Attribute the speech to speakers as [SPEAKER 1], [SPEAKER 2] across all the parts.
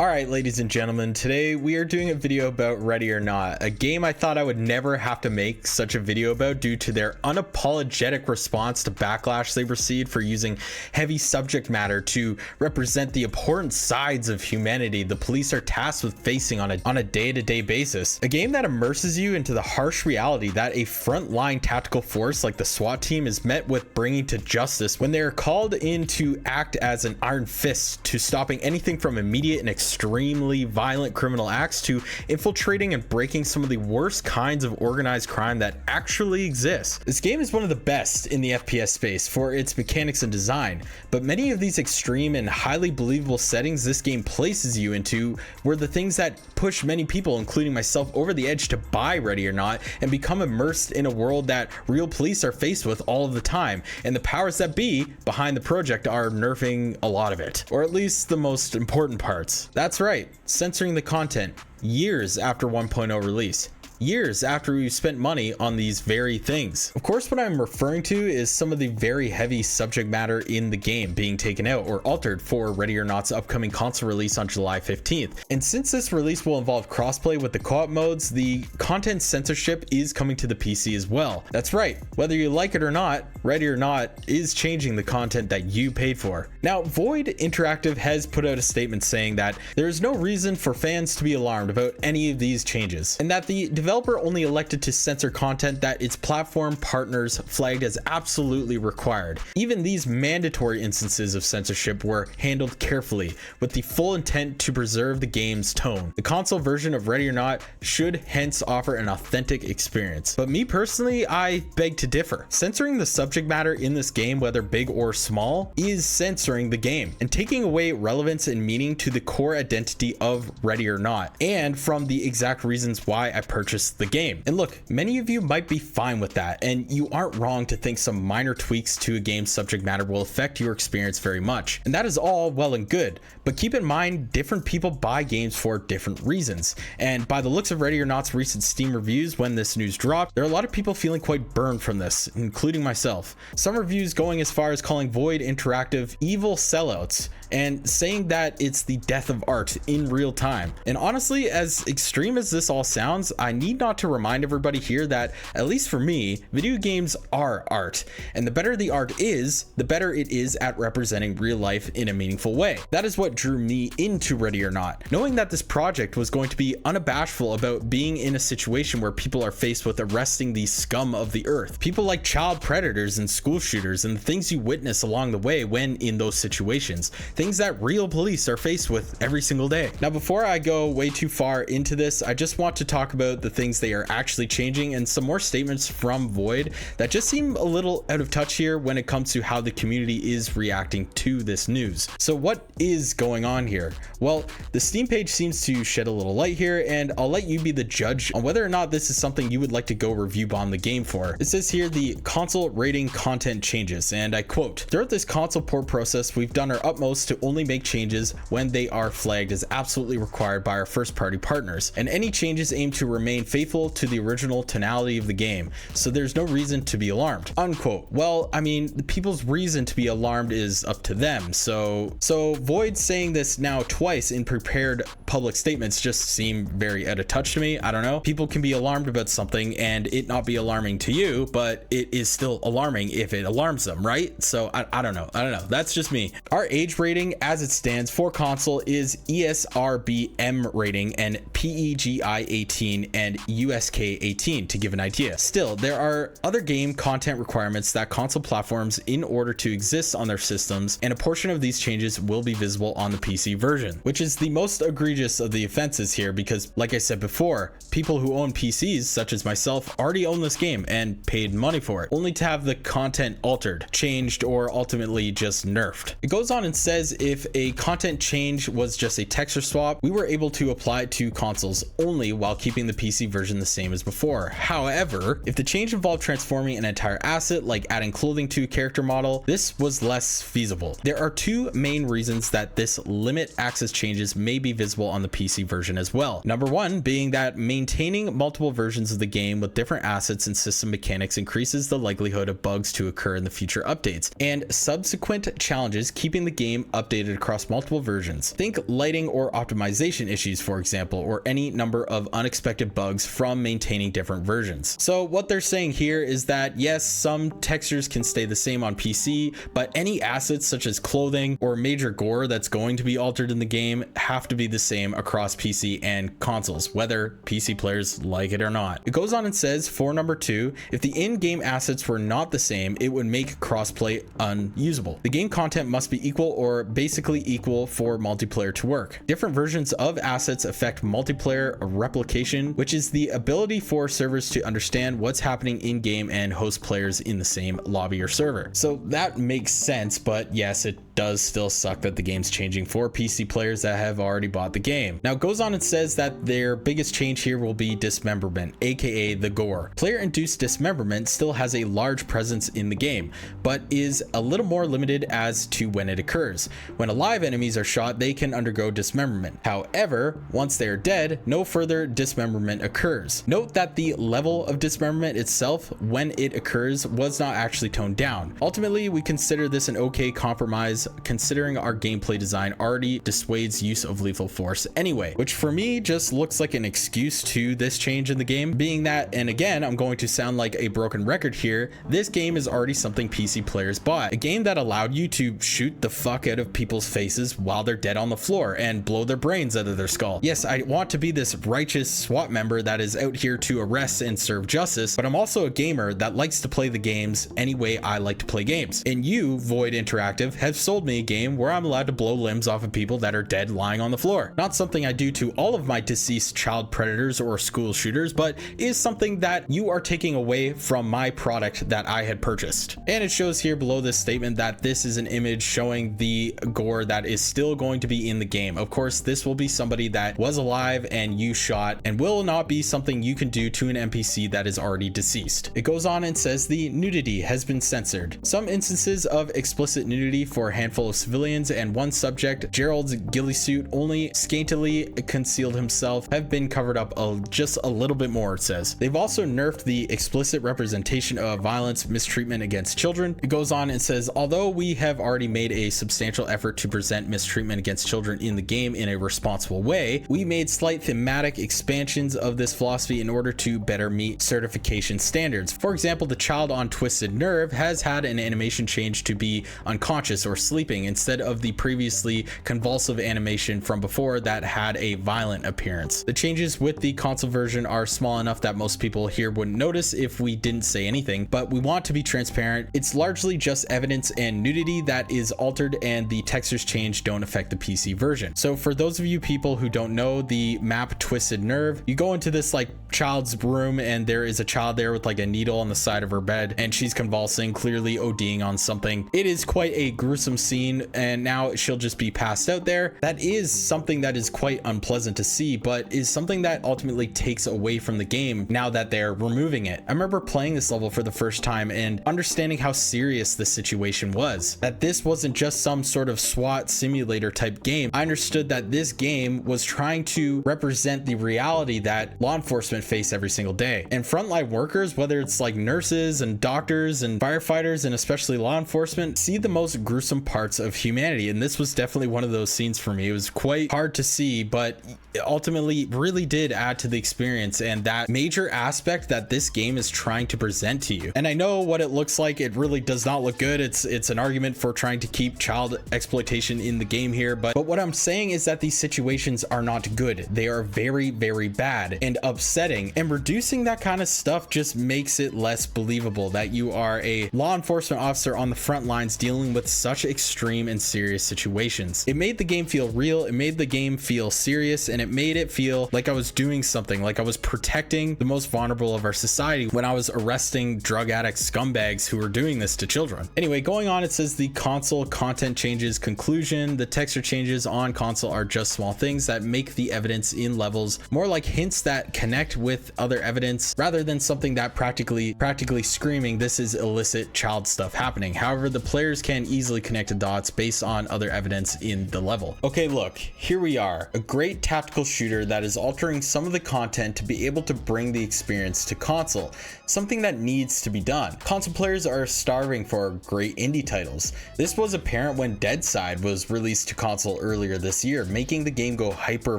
[SPEAKER 1] Alright, ladies and gentlemen, today we are doing a video about Ready or Not, a game I thought I would never have to make such a video about due to their unapologetic response to backlash they received for using heavy subject matter to represent the abhorrent sides of humanity the police are tasked with facing on a day-to-day basis. A game that immerses you into the harsh reality that a frontline tactical force like the SWAT team is met with bringing to justice when they are called in to act as an iron fist to stopping anything from immediate and extremely violent criminal acts to infiltrating and breaking some of the worst kinds of organized crime that actually exists. This game is one of the best in the FPS space for its mechanics and design, but many of these extreme and highly believable settings this game places you into were the things that push many people, including myself, over the edge to buy Ready or Not and become immersed in a world that real police are faced with all of the time, and the powers that be behind the project are nerfing a lot of it, or at least the most important parts. That's right, censoring the content years after 1.0 release. Years after we've spent money on these very things. Of course, what I'm referring to is some of the very heavy subject matter in the game being taken out or altered for Ready or Not's upcoming console release on July 15th. And since this release will involve crossplay with the co-op modes, the content censorship is coming to the PC as well. That's right, whether you like it or not, Ready or Not is changing the content that you paid for. Now, Void Interactive has put out a statement saying that there is no reason for fans to be alarmed about any of these changes, and that the developer only elected to censor content that its platform partners flagged as absolutely required. Even these mandatory instances of censorship were handled carefully with the full intent to preserve the game's tone. The console version of Ready or Not should hence offer an authentic experience. But me personally, I beg to differ. Censoring the subject matter in this game, whether big or small, is censoring the game and taking away relevance and meaning to the core identity of Ready or Not, and from the exact reasons why I purchased the game. And look, many of you might be fine with that, and you aren't wrong to think some minor tweaks to a game's subject matter will affect your experience very much. And that is all well and good, but keep in mind different people buy games for different reasons. And by the looks of Ready or Not's recent Steam reviews when this news dropped, there are a lot of people feeling quite burned from this, including myself. Some reviews going as far as calling Void Interactive evil sellouts and saying that it's the death of art in real time. And honestly, as extreme as this all sounds, I need not to remind everybody here that, at least for me, video games are art, and the better the art is, the better it is at representing real life in a meaningful way. That is what drew me into Ready or Not, knowing that this project was going to be unabashful about being in a situation where people are faced with arresting the scum of the earth, people like child predators and school shooters, and the things you witness along the way when in those situations, things that real police are faced with every single day. Now, before I go way too far into this, I just want to talk about the things they are actually changing and some more statements from Void that just seem a little out of touch here when it comes to how the community is reacting to this news. So what is going on here? Well, the Steam page seems to shed a little light here, and I'll let you be the judge on whether or not this is something you would like to go review bomb the game for. It says here the console rating content changes, and I quote, "Throughout this console port process, we've done our utmost to only make changes when they are flagged as absolutely required by our first party partners, and any changes aim to remain faithful to the original tonality of the game, so there's no reason to be alarmed," unquote. Well, I mean, the people's reason to be alarmed is up to them. So Void saying this now twice in prepared public statements just seem very out of touch to me. I don't know. People can be alarmed about something and it not be alarming to you, but it is still alarming if it alarms them, right? So I don't know. That's just me. Our age rating as it stands for console is ESRB-M rating and PEGI 18 and USK 18 to give an idea. Still, there are other game content requirements that console platforms in order to exist on their systems, and a portion of these changes will be visible on the PC version, which is the most egregious of the offenses here because, like I said before, people who own PCs, such as myself, already own this game and paid money for it, only to have the content altered, changed, or ultimately just nerfed. It goes on and says if a content change was just a texture swap, we were able to apply it to consoles only while keeping the PC version the same as before. However, if the change involved transforming an entire asset, like adding clothing to a character model, this was less feasible. There are two main reasons that this limit access changes may be visible on the PC version as well. Number one being that maintaining multiple versions of the game with different assets and system mechanics increases the likelihood of bugs to occur in the future updates and subsequent challenges keeping the game updated across multiple versions. Think lighting or optimization issues, for example, or any number of unexpected bugs from maintaining different versions. So what they're saying here is that yes, some textures can stay the same on PC, but any assets such as clothing or major gore that's going to be altered in the game have to be the same across PC and consoles, whether PC players like it or not. It goes on and says for number two, if the in-game assets were not the same, it would make crossplay unusable. The game content must be equal or basically equal for multiplayer to work. Different versions of assets affect multiplayer replication, which is the ability for servers to understand what's happening in-game and host players in the same lobby or server. So that makes sense, but yes, it does still suck that the game's changing for PC players that have already bought the game. Now it goes on and says that their biggest change here will be dismemberment, aka the gore. Player-induced dismemberment still has a large presence in the game, but is a little more limited as to when it occurs. When alive enemies are shot, they can undergo dismemberment. However, once they are dead, no further dismemberment occurs. Note that the level of dismemberment itself, when it occurs, was not actually toned down. Ultimately, we consider this an okay compromise, considering our gameplay design already dissuades use of lethal force anyway, which for me just looks like an excuse to this change in the game, being that, and again, I'm going to sound like a broken record here, this game is already something PC players bought. A game that allowed you to shoot the fuck out of people's faces while they're dead on the floor and blow their brains out of their skull. Yes, I want to be this righteous SWAT member that is out here to arrest and serve justice, but I'm also a gamer that likes to play the games any way I like to play games. And you, Void Interactive, have sold me a game where I'm allowed to blow limbs off of people that are dead lying on the floor. Not something I do to all of my deceased child predators or school shooters, but is something that you are taking away from my product that I had purchased. And it shows here below this statement that this is an image showing the gore that is still going to be in the game. Of course, this will be somebody that was alive and you shot, and will not be something you can do to an NPC that is already deceased. It goes on and says the nudity has been censored. Some instances of explicit nudity for a handful of civilians and one subject, Gerald's ghillie suit only scantily concealed himself, have been covered up just a little bit more, it says. They've also nerfed the explicit representation of violence, mistreatment against children. It goes on and says, although we have already made a substantial effort to present mistreatment against children in the game in a responsible way, we made slight thematic expansions of this philosophy in order to better meet certification standards. For example, the child on Twisted Nerve has had an animation change to be unconscious or sleeping instead of the previously convulsive animation from before that had a violent appearance. The changes with the console version are small enough that most people here wouldn't notice if we didn't say anything, but we want to be transparent. It's largely just evidence and nudity that is altered, and the textures change don't affect the PC version. So for those of you people who don't know the map Twisted Nerve, you go into this like child's room and there is a child there with like a needle on the side of her bed and she's convulsing, clearly ODing on something. It is quite a gruesome scene, and now she'll just be passed out there. That is something that is quite unpleasant to see, but is something that ultimately takes away from the game now that they're removing it. I remember playing this level for the first time and understanding how serious the situation was, that this wasn't just some sort of SWAT simulator type game. I understood that this game was trying to represent the reality that law enforcement face every single day, and frontline workers, whether it's like nurses and doctors and firefighters and especially law enforcement, see the most gruesome parts of humanity. And this was definitely one of those scenes for me. It was quite hard to see, but ultimately really did add to the experience and that major aspect that this game is trying to present to you. And I know what it looks like. It really does not look good. It's an argument for trying to keep child exploitation in the game here, but what I'm saying is that these situations are not good. They are very, very bad and upsetting, and reducing that kind of stuff just makes it less believable that you are a law enforcement officer on the front lines dealing with such extreme and serious situations. It made the game feel real, it made the game feel serious, and it made it feel like I was doing something, like I was protecting the most vulnerable of our society when I was arresting drug addict scumbags who were doing this to children. Anyway, going on, it says the console content changes. Conclusion: the texture changes on console are just small things that make the evidence in levels more like hints that connect with other evidence rather than something that practically screaming this is illicit child stuff happening. However, the players can easily connect connect the dots based on other evidence in the level. Okay, look, here we are, a great tactical shooter that is altering some of the content to be able to bring the experience to console, something that needs to be done. Console players are starving for great indie titles. This was apparent when Deadside was released to console earlier this year, making the game go hyper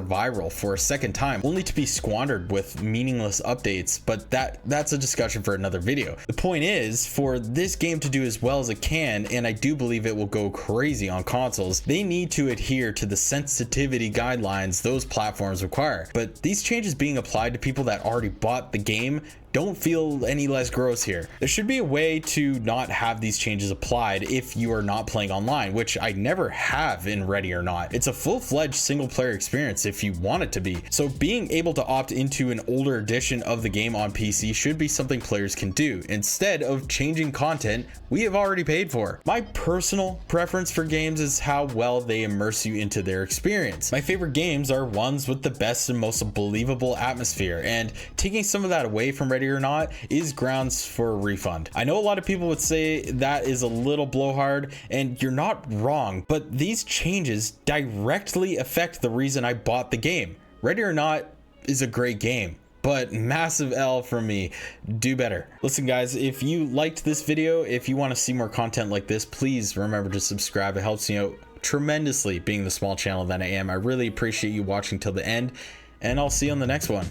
[SPEAKER 1] viral for a second time, only to be squandered with meaningless updates, but that's a discussion for another video. The point is, for this game to do as well as it can, and I do believe it will go crazy on consoles, they need to adhere to the sensitivity guidelines those platforms require. But these changes being applied to people that already bought the game don't feel any less gross here. There should be a way to not have these changes applied if you are not playing online, which I never have in Ready or Not. It's a full-fledged single player experience if you want it to be. So being able to opt into an older edition of the game on PC should be something players can do, instead of changing content we have already paid for. My personal preference for games is how well they immerse you into their experience. My favorite games are ones with the best and most believable atmosphere, and taking some of that away from Ready or Not is grounds for a refund. I know a lot of people would say that is a little blowhard, and you're not wrong, but these changes directly affect the reason I bought the game. Ready or Not is a great game, but massive L from me. Do better. Listen guys, if you liked this video, if you want to see more content like this, please remember to subscribe. It helps me out tremendously being the small channel that I am. I really appreciate you watching till the end, and I'll see you on the next one.